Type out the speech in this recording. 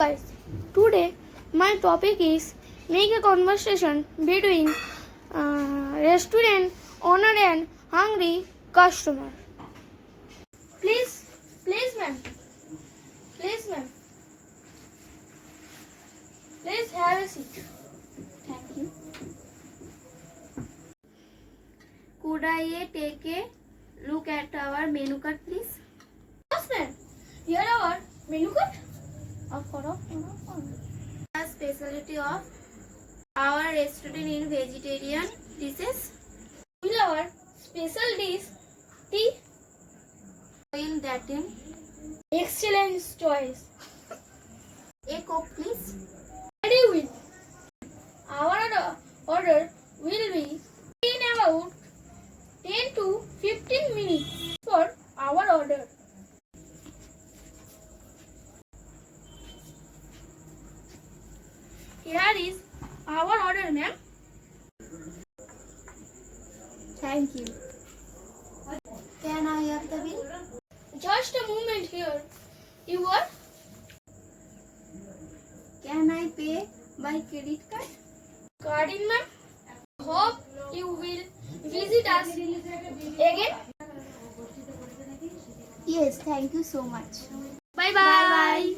Guys, today my topic is make a conversation between restaurant owner and hungry customer. Please ma'am, please have a seat. Thank you. Could I take a look at our menu card, please? Yes, ma'am. Here our menu card. The specialty of our restaurant in vegetarian dishes. Will our special dish tea? Oil that in. Excellent choice. A Coke, please. Ready with. Our order will be in about 10 to 15 minutes for our order. Here is our order, ma'am. Thank you. Can I have the bill? Just a moment here. You what? Can I pay by credit card? Card in, ma'am. Hope you will visit us again. Yes, thank you so much. Bye bye.